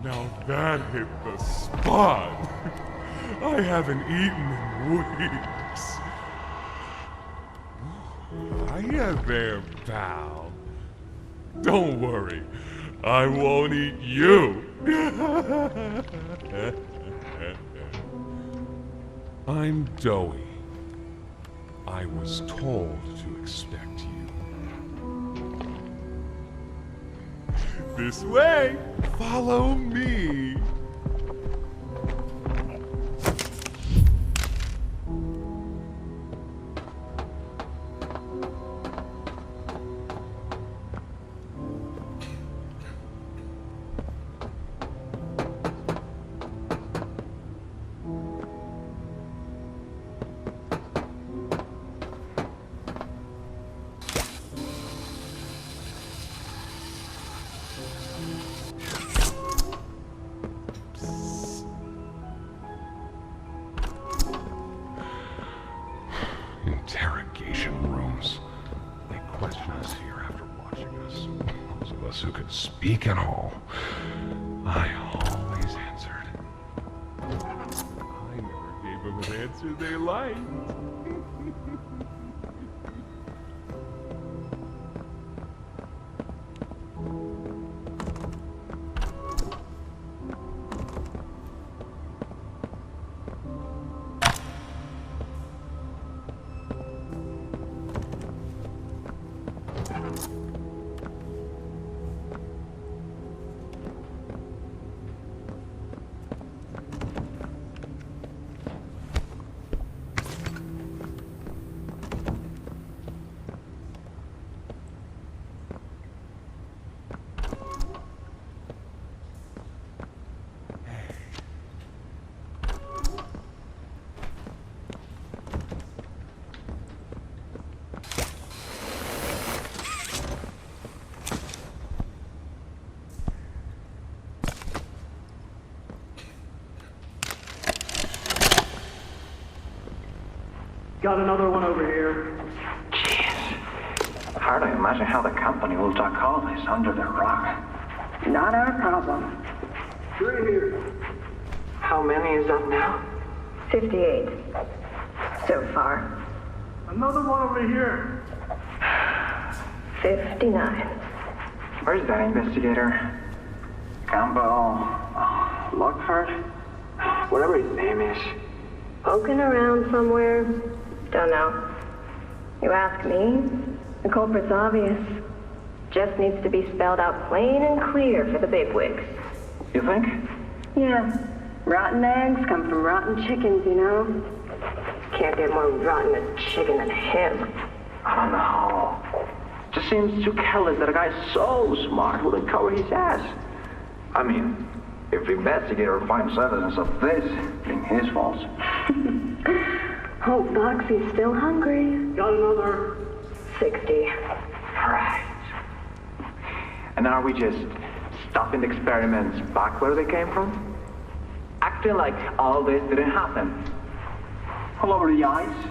Now that hit the spot. I haven't eaten in weeks. Hiya there, pal. Don't worry, I won't eat you. I'm Doey. I was told to expect you. This way! Follow me! Interrogation rooms. They question us here after watching us. Those of us who could speak at all. I always answered. I never gave them an answer they liked. Got another one over here. Jeez. Hard to imagine how the company will duck all this under the rock. Not our problem. 3 here. How many is that now? 58. So far. Another one over here. 59. Where's that investigator? Campbell... Lockhart? Whatever his name is. Poking around somewhere? Don't know. You ask me? The culprit's obvious. Just needs to be spelled out plain and clear for the bigwigs. You think? Yeah. Rotten eggs come from rotten chickens, you know? Can't get more rotten a chicken than him. I don't know. Just seems too careless that a guy so smart wouldn't cover his ass. I mean, if the investigator finds evidence of this being his fault. Hope Foxy's still hungry. Got another. 60. Right. And are we just stopping the experiments back where they came from? Acting like all this didn't happen. All over the ice.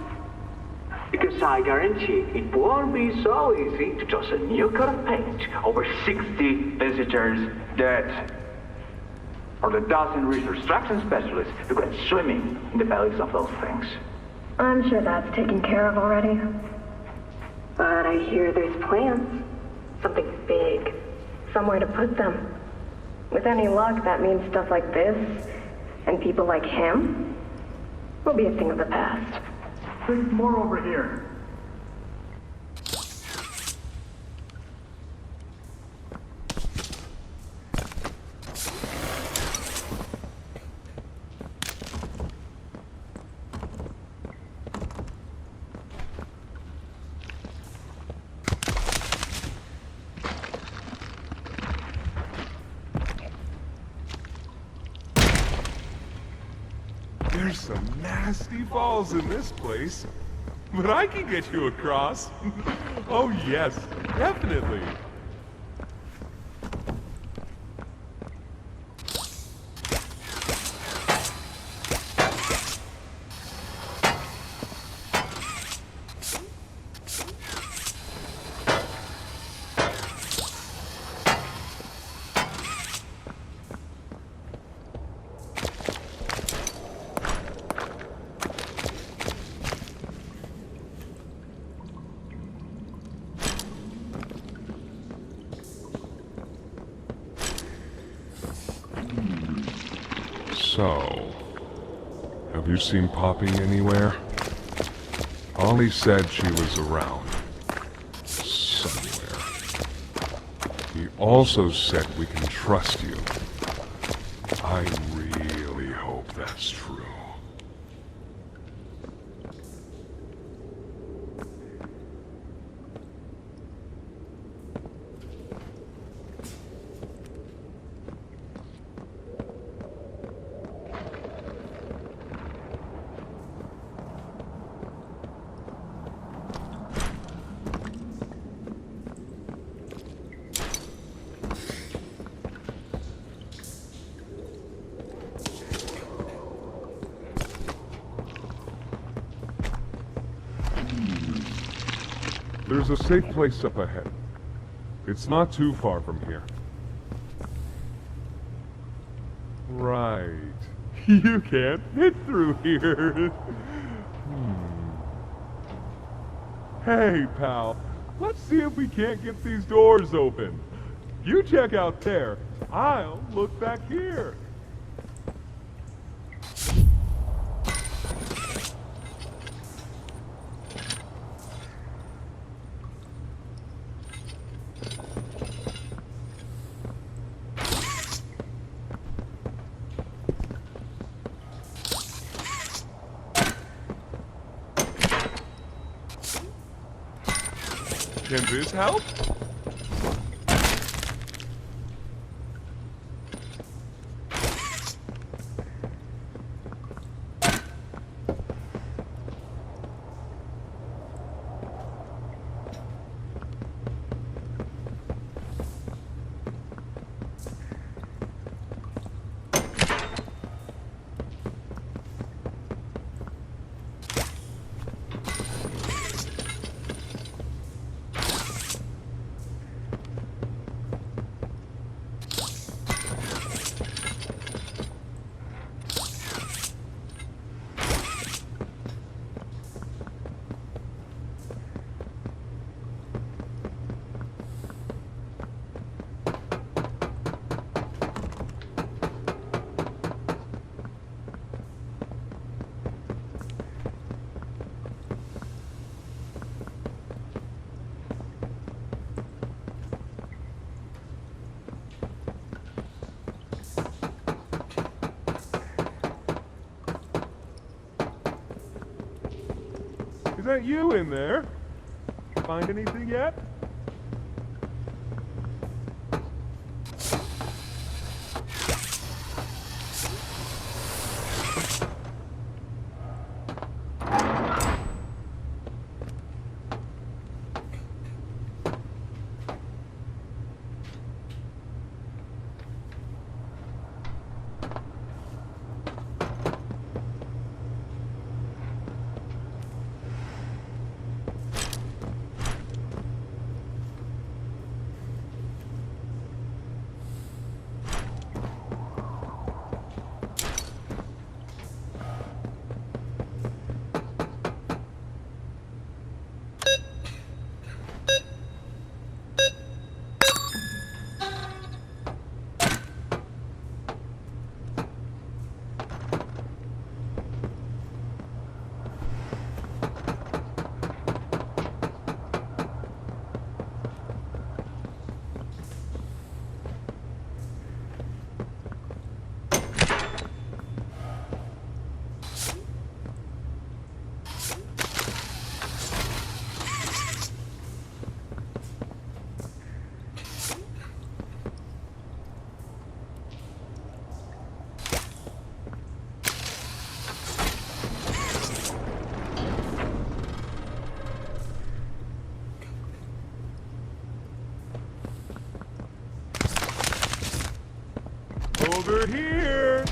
Because I guarantee it won't be so easy to toss a new coat of paint over 60 visitors dead. Or the dozen reconstruction specialists who went swimming in the bellies of those things. I'm sure that's taken care of already. But I hear there's plans. Something big. Somewhere to put them. With any luck, that means stuff like this, and people like him, will be a thing of the past. There's more over here. There's some nasty falls in this place. But I can get you across. Oh yes, definitely. So, have you seen Poppy anywhere? Ollie said she was around. Somewhere. He also said we can trust you. I really hope that's true. There's a safe place up ahead. It's not too far from here. Right. You can't fit through here. Hey, pal. Let's see if we can't get these doors open. You check out there. I'll look back here. Can this help? Is that you in there? Find anything yet? Over here!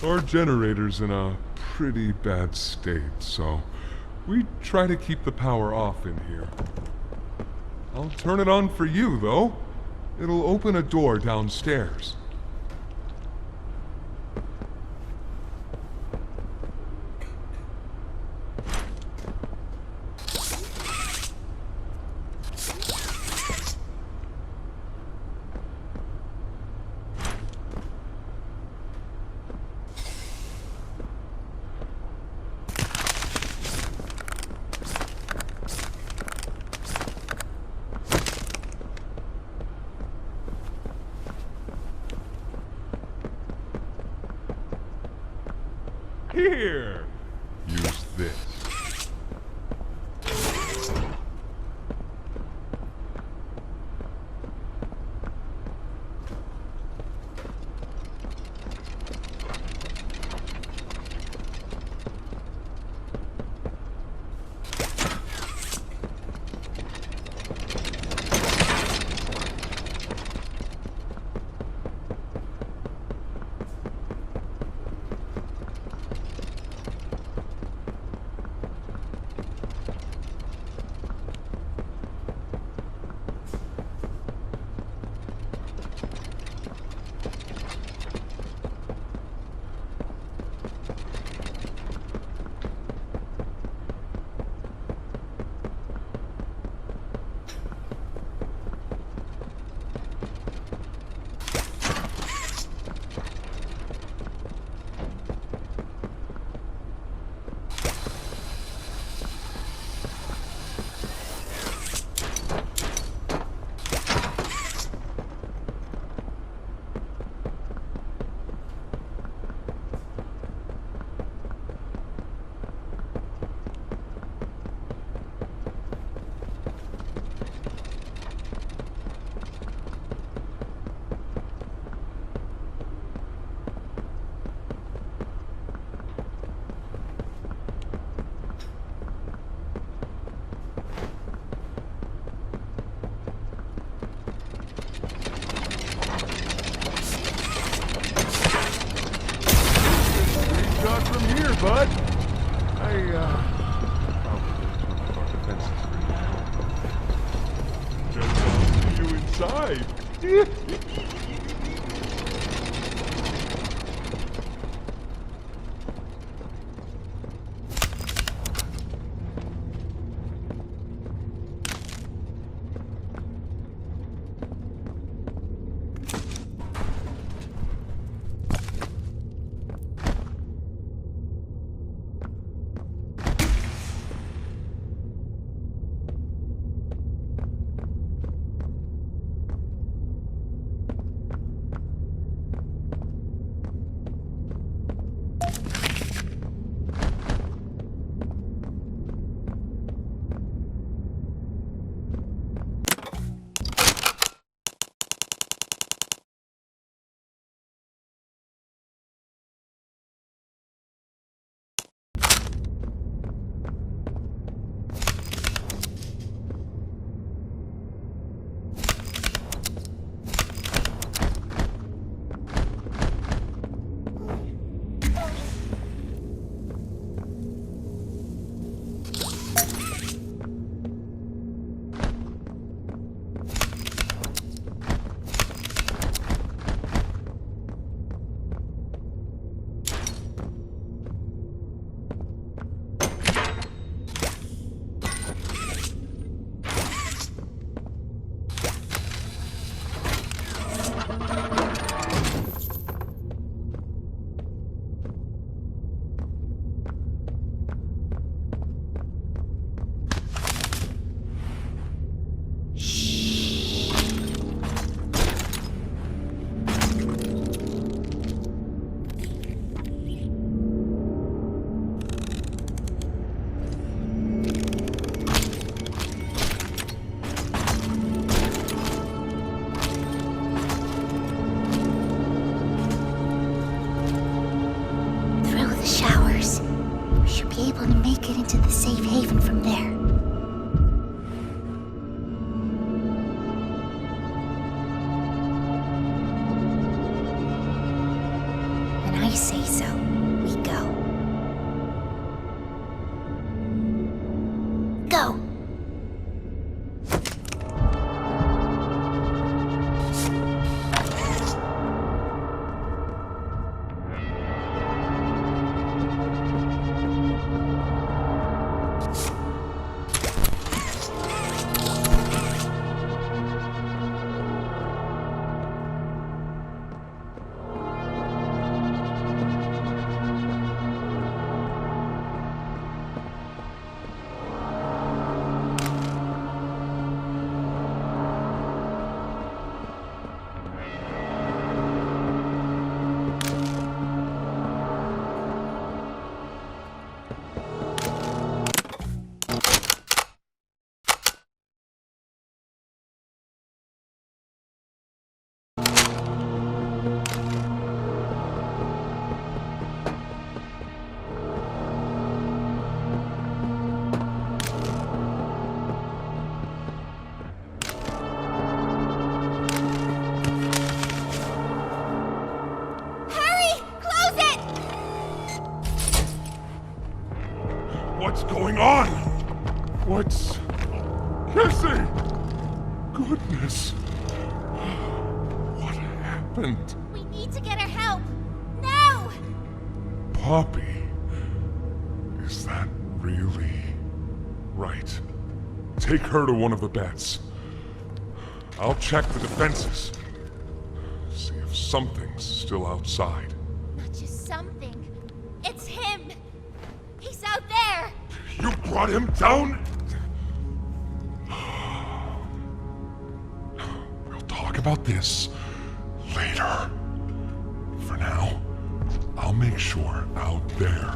Our generator's in a pretty bad state, so we try to keep the power off in here. I'll turn it on for you, though. It'll open a door downstairs. Here! Use this. Bud. Probably turn our defenses for now. Just see you inside. I say so, we go. Go! What's going on? What's... Cassie! Goodness. What happened? We need to get her help! Now! Poppy? Is that really... Right. Take her to one of the beds. I'll check the defenses. See if something's still outside. Not just something. It's him! He's out there! You brought him down? We'll talk about this later. For now, I'll make sure out there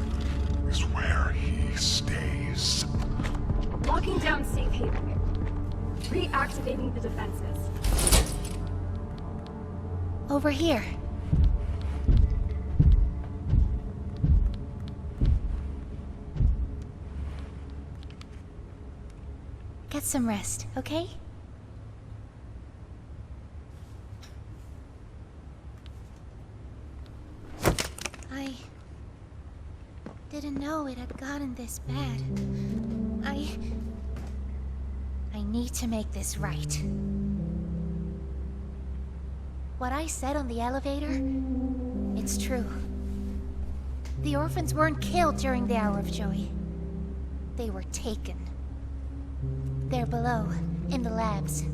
is where he stays. Locking down safe haven. Reactivating the defenses. Over here. Get some rest, okay? I didn't know it had gotten this bad. I need to make this right. What I said on the elevator, it's true. The orphans weren't killed during the Hour of Joy. They were taken. They're below, in the labs.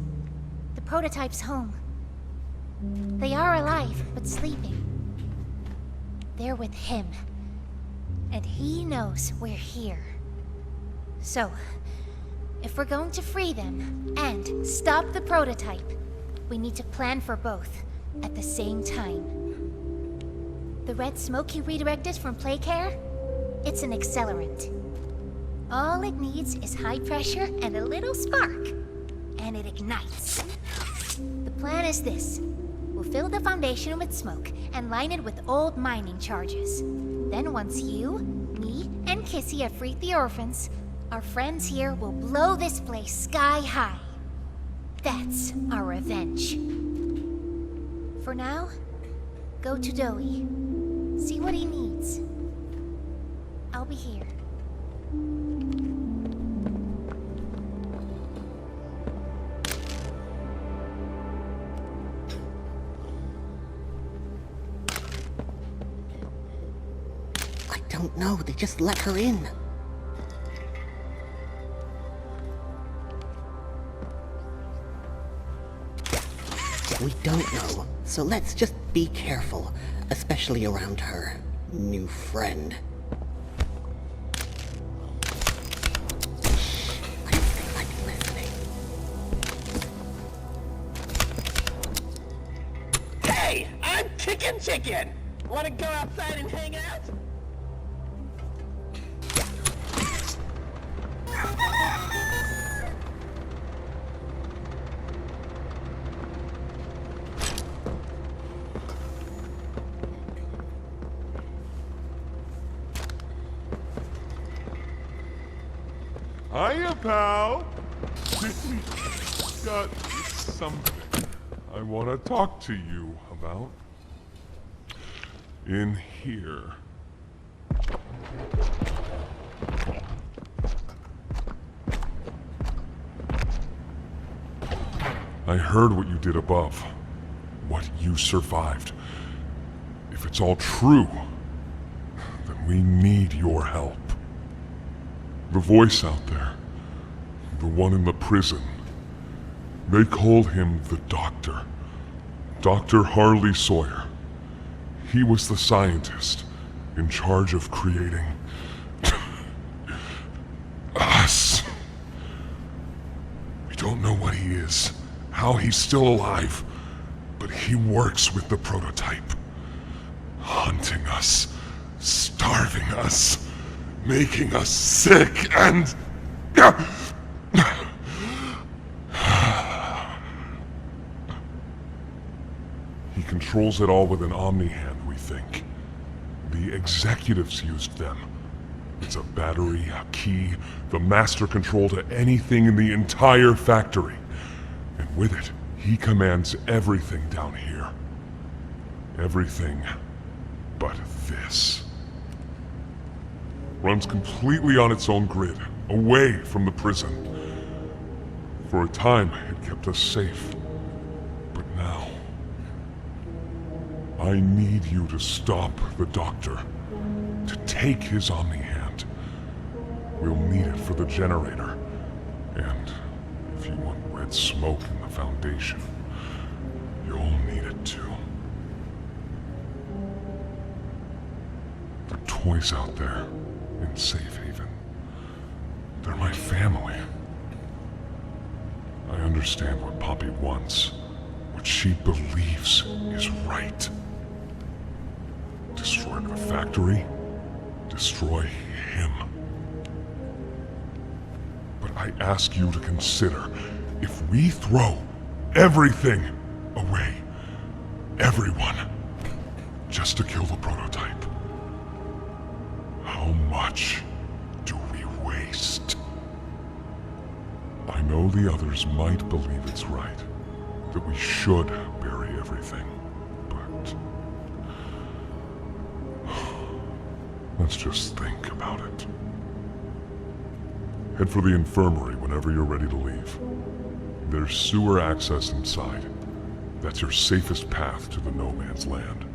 The prototype's home. They are alive, but sleeping. They're with him. And he knows we're here. So, if we're going to free them, and stop the prototype, we need to plan for both, at the same time. The red smoke he redirected from Playcare? It's an accelerant. All it needs is high pressure and a little spark, and it ignites. The plan is this. We'll fill the foundation with smoke and line it with old mining charges. Then once you, me, and Kissy have freed the orphans, our friends here will blow this place sky high. That's our revenge. For now, go to Doey. See what he needs. I'll be here. I don't know, they just let her in. We don't know, so let's just be careful, especially around her new friend. I don't think I'm listening. Hey, I'm Chicken! Wanna go outside and hang out? Hiya, pal! Got something I want to talk to you about. in here. I heard what you did above, what you survived. If it's all true, then we need your help. The voice out there, the one in the prison, they called him the Doctor. Dr. Harley Sawyer. He was the scientist in charge of creating us. We don't know what he is, how he's still alive, but he works with the prototype. Hunting us, starving us, making us sick, and... He controls it all with an Omni-Hand, we think. The executives used them. It's a battery, a key, the master control to anything in the entire factory. And with it, he commands everything down here. Everything but this. Runs completely on its own grid, away from the prison. For a time, it kept us safe. But now... I need you to stop the Doctor. To take his Omni-Hand. We'll need it for the generator. And if you want red smoke in the Foundation, you'll need it too. The toys out there in Safe Haven. They're my family. I understand what Poppy wants. What she believes is right. Destroy the factory. Destroy him. But I ask you to consider, if we throw everything away, everyone, just to kill the prototype, how much do we waste? I know the others might believe it's right, that we should bury everything, but... let's just think about it. Head for the infirmary whenever you're ready to leave. There's sewer access inside. That's your safest path to the no man's land.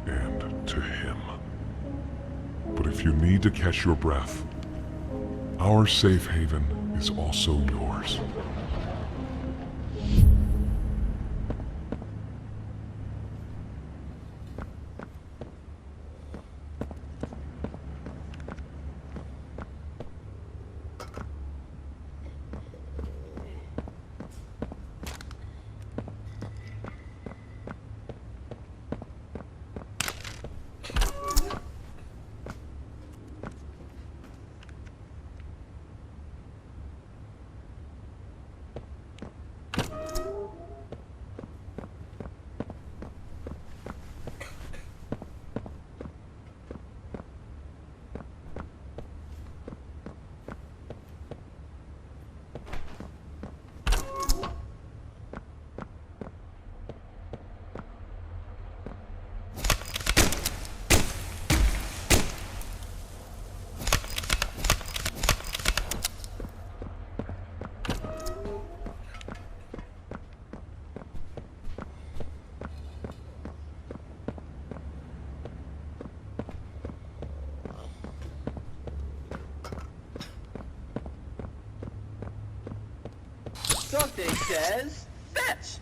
And to him. But if you need to catch your breath, our safe haven is also yours. Something says, fetch!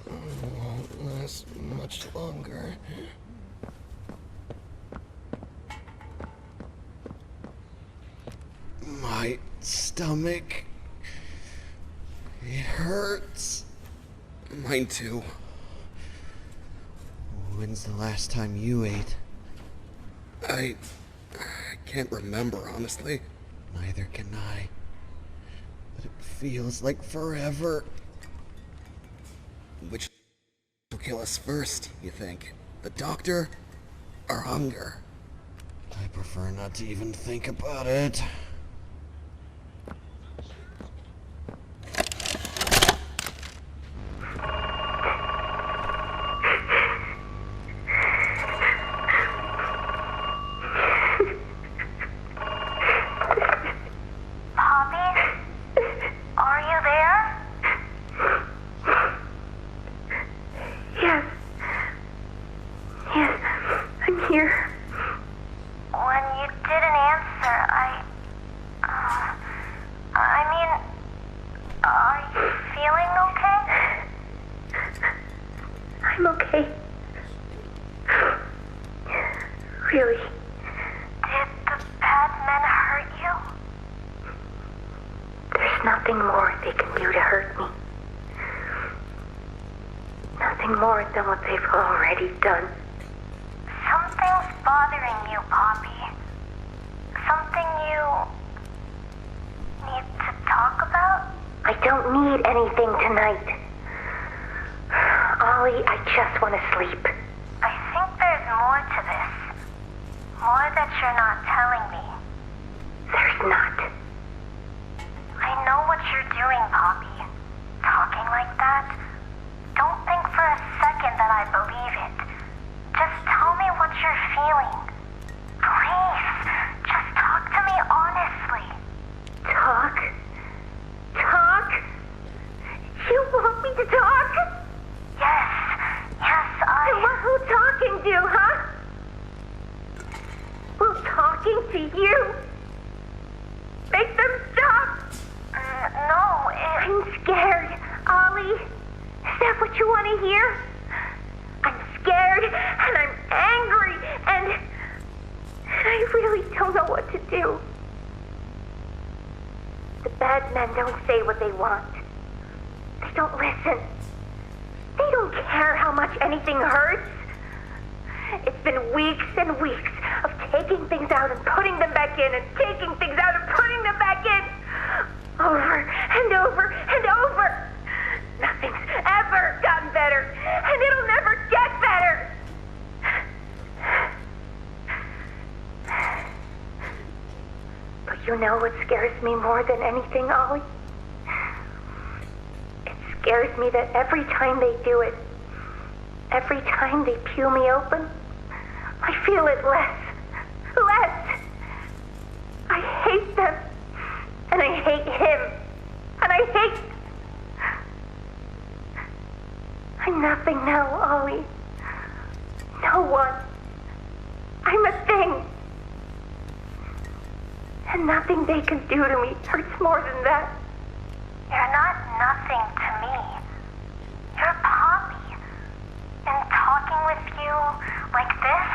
Won't last much longer. My stomach... it hurts. Mine too. When's the last time you ate? I can't remember, honestly. Neither can I. But it feels like forever. Which will kill us first, you think? The Doctor or hunger? I prefer not to even think about it. Really? Did the bad men hurt you? There's nothing more they can do to hurt me. Nothing more than what they've already done. Something's bothering you, Poppy. Something you need to talk about? I don't need anything tonight. Ollie, I just want to sleep. I think there's more to this. More that you're not telling me. There's not. I know what you're doing, Poppy. Talking like that. Don't think for a second that I believe it. Just tell me what you're feeling. Please, just talk to me honestly. Talk? Talk? You want me to talk? Yes, And what will talking do, huh? Will talking to you make them stop? No, I'm scared, Ollie. Is that what you want to hear? I'm scared, and I'm angry, and I really don't know what to do. The bad men don't say what they want. They don't listen. They don't care how much anything hurts. It's been weeks and weeks of taking things out and putting them back in, and taking things out and putting them back in. Over and over and over. Nothing's ever gotten better, and it'll never get better. But you know what scares me more than anything, Ollie? It scares me that every time they do it, every time they peel me open, I feel it less. Less. I hate them. And I hate him. And I hate... I'm nothing now, Ollie. No one. I'm a thing. And nothing they can do to me hurts more than that. you're not nothing to me. You're Poppy. And talking with you like this,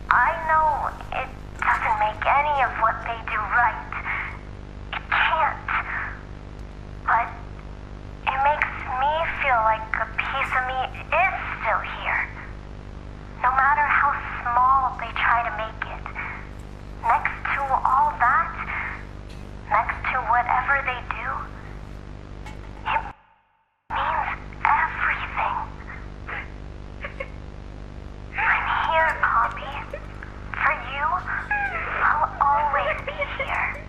I know it doesn't make any of what they do right. It can't. But it makes me feel like a piece of me is still here. No matter how small they try to make it. Next to all that, next to whatever they do, it means everything. I'm here, Poppy. For you, I'll always be here.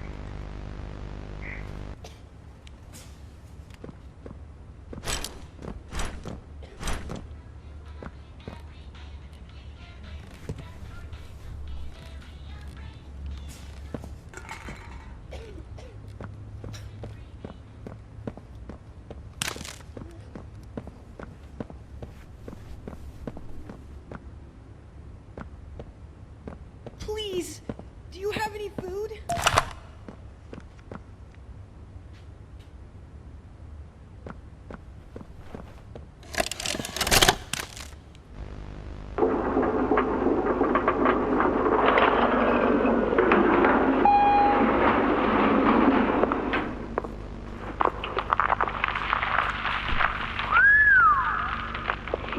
Please, do you have any food?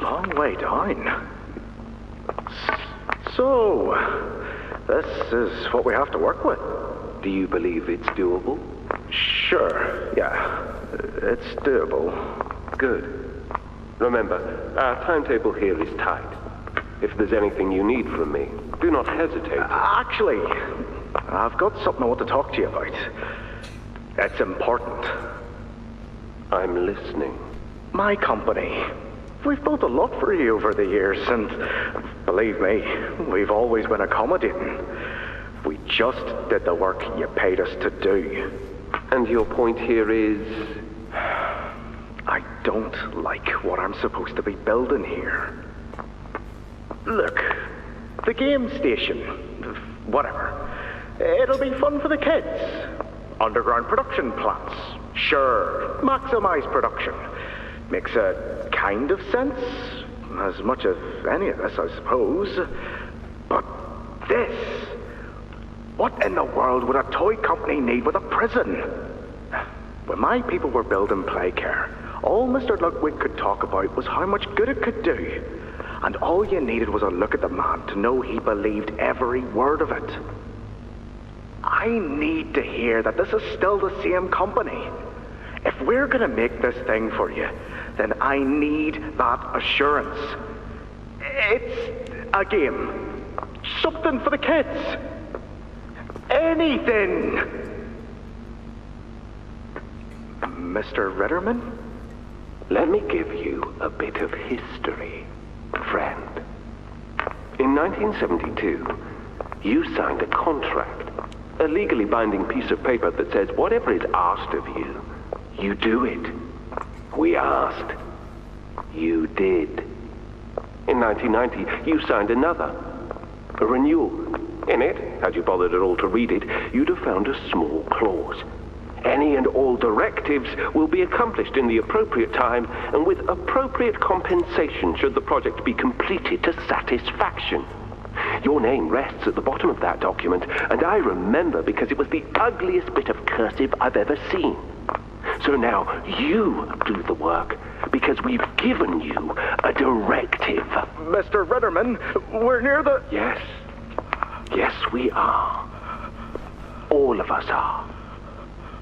Long way down. So, this is what we have to work with. Do you believe it's doable? Sure, yeah. It's doable. Good. Remember, our timetable here is tight. If there's anything you need from me, do not hesitate. Actually, I've got something I want to talk to you about. It's important. I'm listening. My company. We've built a lot for you over the years, and believe me, we've always been accommodating. We just did the work you paid us to do. And your point here is? I don't like what I'm supposed to be building here. Look, the game station, whatever. It'll be fun for the kids. Underground production plants. Sure, maximize production. Makes a kind of sense. As much of any of this, I suppose. this. What in the world would a toy company need with a prison? When my people were building Playcare, all Mr. Ludwig could talk about was how much good it could do. And all you needed was a look at the man to know he believed every word of it. I need to hear that this is still the same company. If we're gonna make this thing for you, then I need that assurance. It's a game. Something for the kids. Anything. Mr. Ritterman? Let me give you a bit of history, friend. In 1972, you signed a contract, a legally binding piece of paper that says whatever is asked of you, you do it. We asked. You did. In 1990, you signed another, a renewal. In it, had you bothered at all to read it, you'd have found a small clause. Any and all directives will be accomplished in the appropriate time and with appropriate compensation should the project be completed to satisfaction. Your name rests at the bottom of that document, and I remember because it was the ugliest bit of cursive I've ever seen. So now you do the work because we've given you a directive. Mr. Ritterman, we're near the... Yes. Yes, we are. All of us are.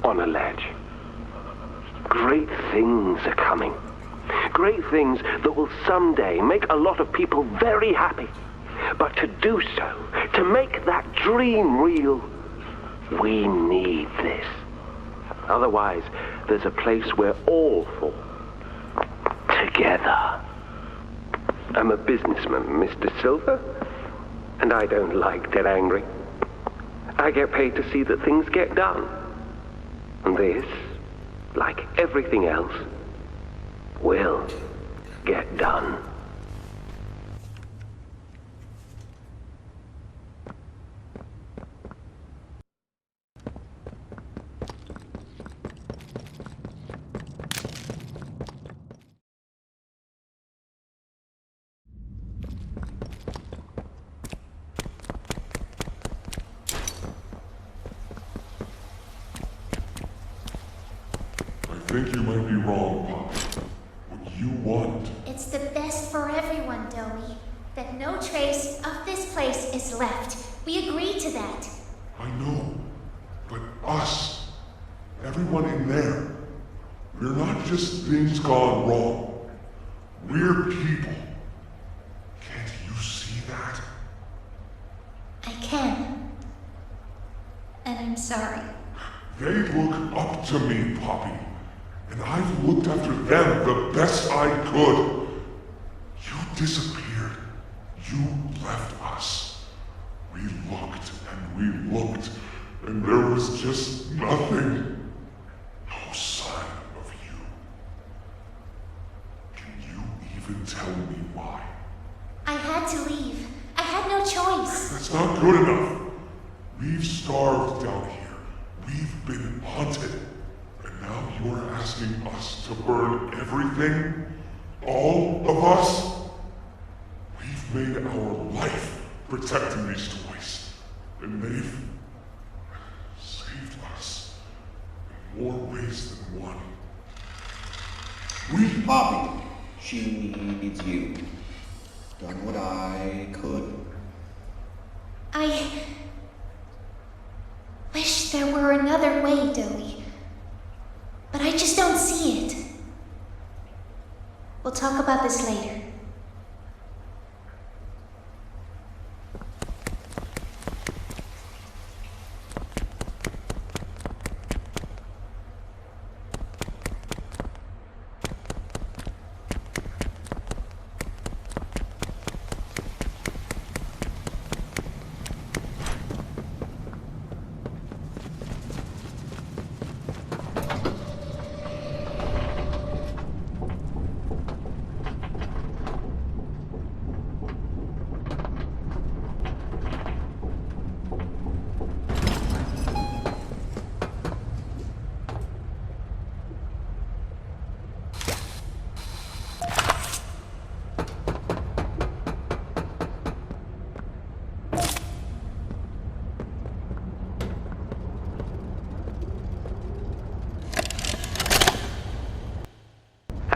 On a ledge. Great things are coming. Great things that will someday make a lot of people very happy. But to do so, to make that dream real, we need this. Otherwise, there's a place we're all for. Together. I'm a businessman, Mr. Silver, and I don't like to get angry. I get paid to see that things get done. And this, like everything else, will get done. I think you might be wrong, Pop. What you want... It's the best for everyone, Doey. That no trace of this place is left. We agreed to that. I know. But us, everyone in there, we're not just things gone wrong. We're people. Can't you see that? I can. And I'm sorry. They look up to me, Poppy. And I've looked after them the best I could. You disappeared. You left us. We looked and we looked, and there was just nothing. No sign of you. Can you even tell me why? I had to leave. I had no choice. That's not good enough. We've starved down here. We've been haunted. And now you're asking us to burn everything? All of us? We've made our life protecting these toys. And they've saved us in more ways than one. Poppy, she needs you. Done what I could. I wish there were another way, Doey. But I just don't see it. We'll talk about this later.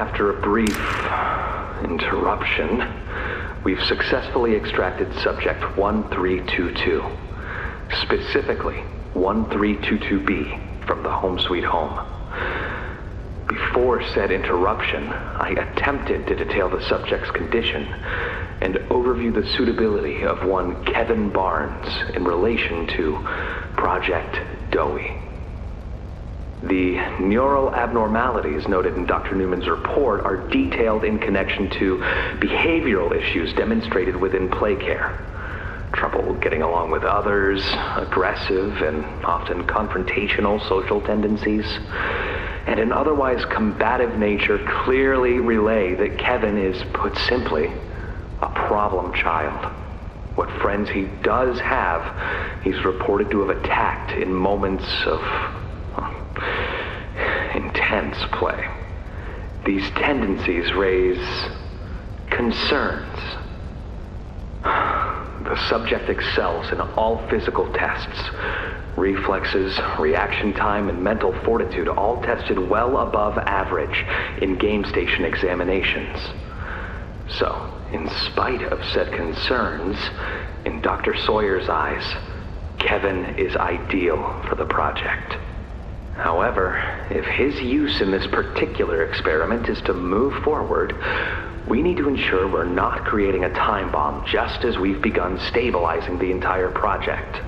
After a brief interruption, we've successfully extracted subject 1322, specifically 1322B, from the home sweet home. Before said interruption, I attempted to detail the subject's condition and overview the suitability of one Kevin Barnes in relation to Project Doey. The neural abnormalities noted in Dr. Newman's report are detailed in connection to behavioral issues demonstrated within play care. Trouble getting along with others, aggressive and often confrontational social tendencies, and an otherwise combative nature clearly relay that Kevin is, put simply, a problem child. What friends he does have, he's reported to have attacked in moments of intense play. These tendencies raise concerns. The subject excels in all physical tests. Reflexes, reaction time, and mental fortitude all tested well above average in game station examinations. So, in spite of said concerns, in Dr. Sawyer's eyes, Kevin is ideal for the project. However, if his use in this particular experiment is to move forward, we need to ensure we're not creating a time bomb just as we've begun stabilizing the entire project.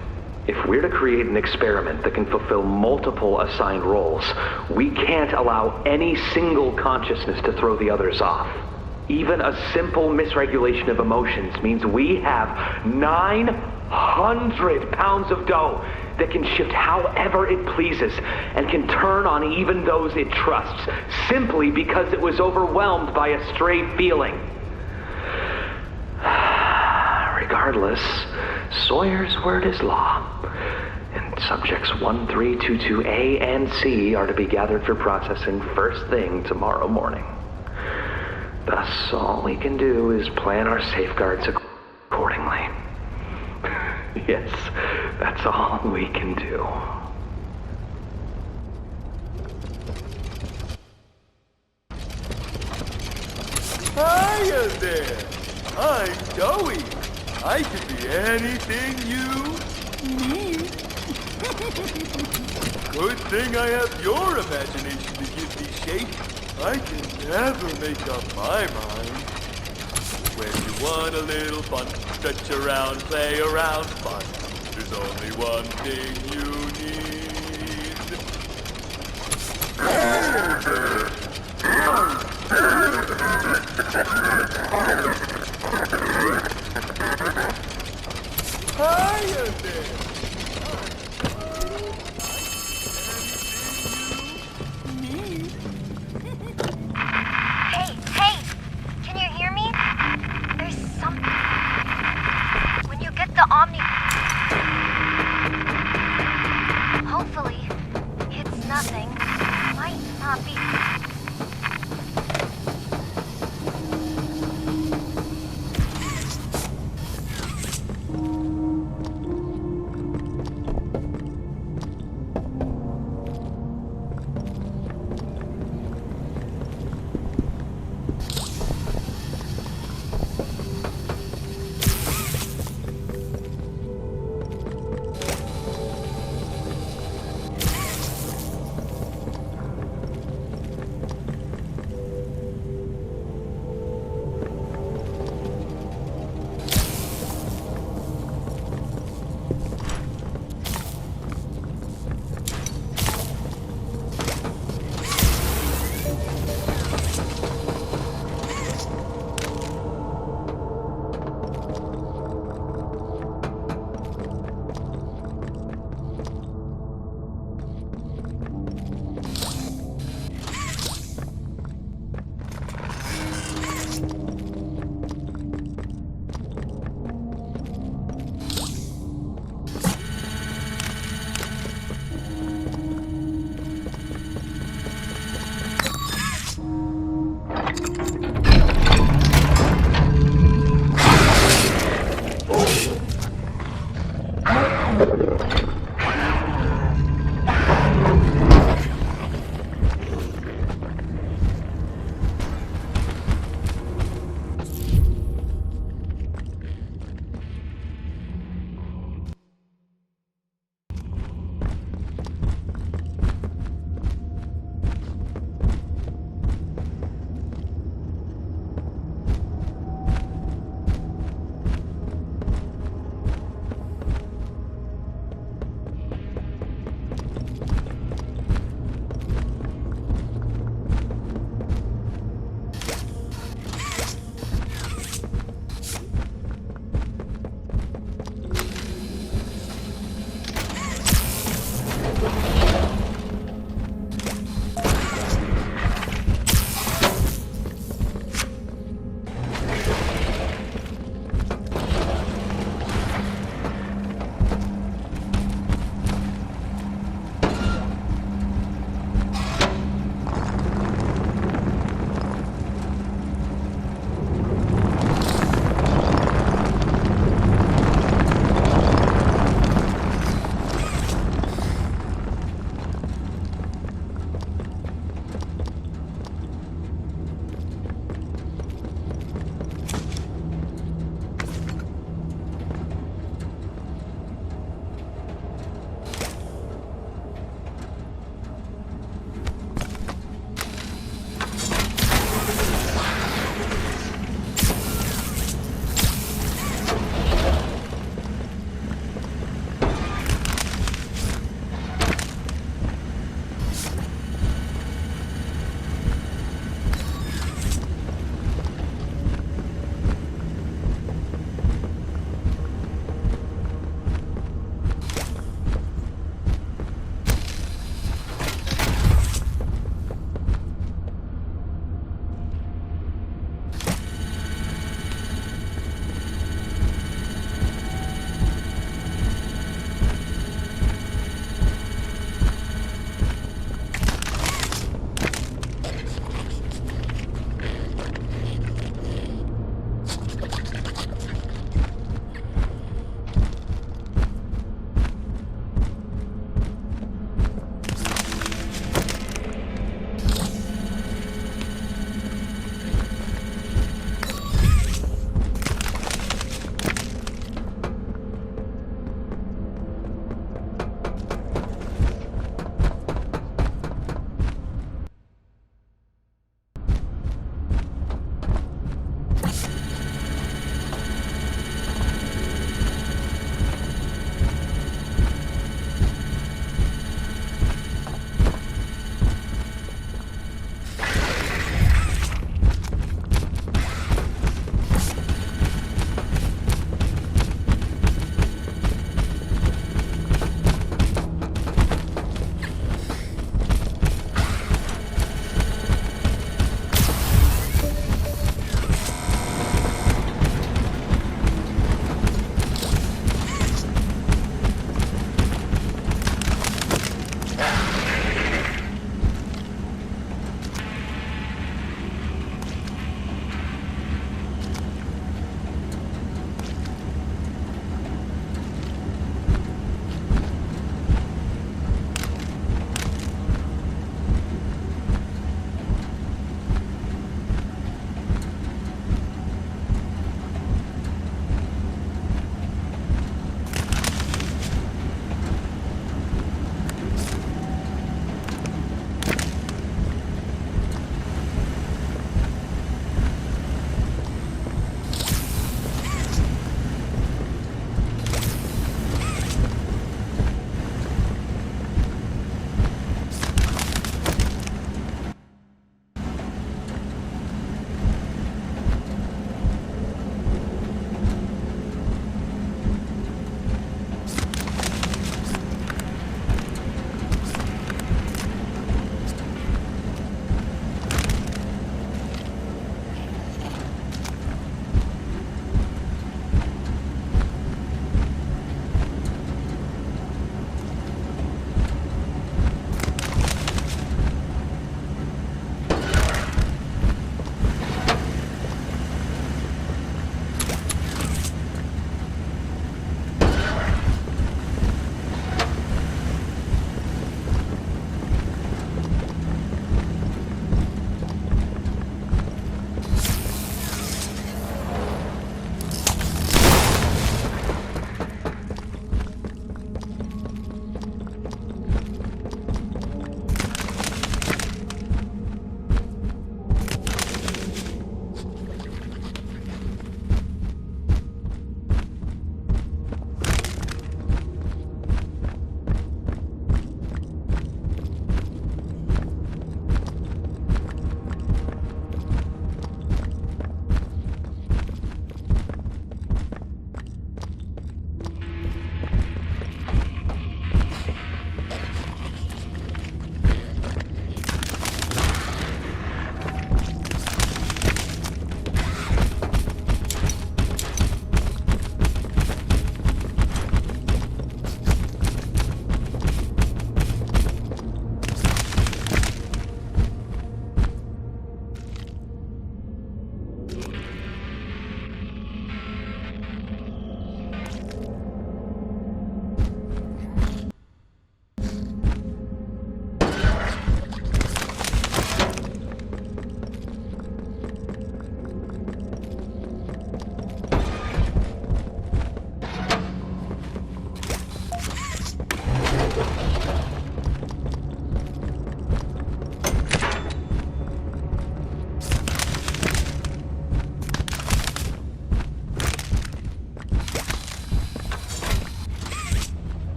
If we're to create an experiment that can fulfill multiple assigned roles, we can't allow any single consciousness to throw the others off. Even a simple misregulation of emotions means we have 900 pounds of dough that can shift however it pleases and can turn on even those it trusts, simply because it was overwhelmed by a stray feeling. Regardless, Sawyer's word is law, and subjects 1322A and C are to be gathered for processing first thing tomorrow morning. Thus, all we can do is plan our safeguards accordingly. Yes, that's all we can do. Hiya there! I'm Doey. I can be anything you need. Good thing I have your imagination to give me shape. I can never make up my mind. When you want a little fun, stretch around, play around fun. There's only one thing you need. Hiya there! Hey! Can you hear me? There's something. When you get the Omni... Hopefully, it's nothing. Might not.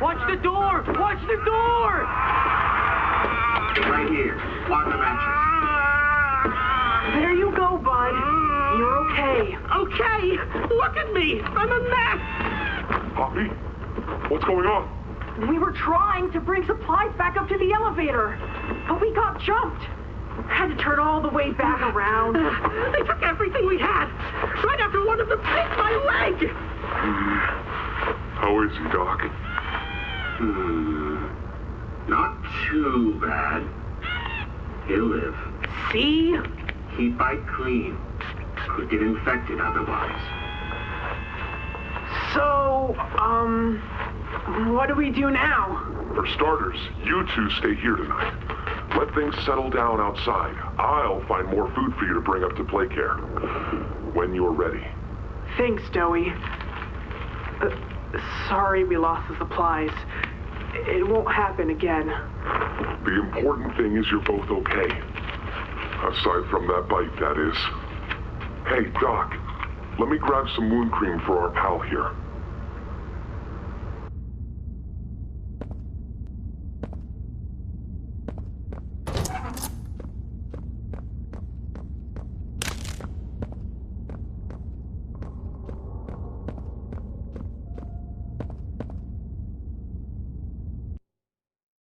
Watch the door! Watch the door! Right here, on the mattress. There you go, bud. You're okay. Okay! Look at me! I'm a mess! Poppy? What's going on? We were trying to bring supplies back up to the elevator, but we got jumped. Had to turn all the way back around. They took everything we had! Right after one of them bit my leg! How is he, Doc? Not too bad. He'll live. See? He'd bite clean. Could get infected otherwise. So, what do we do now? For starters, you two stay here tonight. Let things settle down outside. I'll find more food for you to bring up to play care. When you're ready. Thanks, Doey. Sorry we lost the supplies. It won't happen again. The important thing is you're both okay. Aside from that bite, that is. Hey, Doc, let me grab some wound cream for our pal here.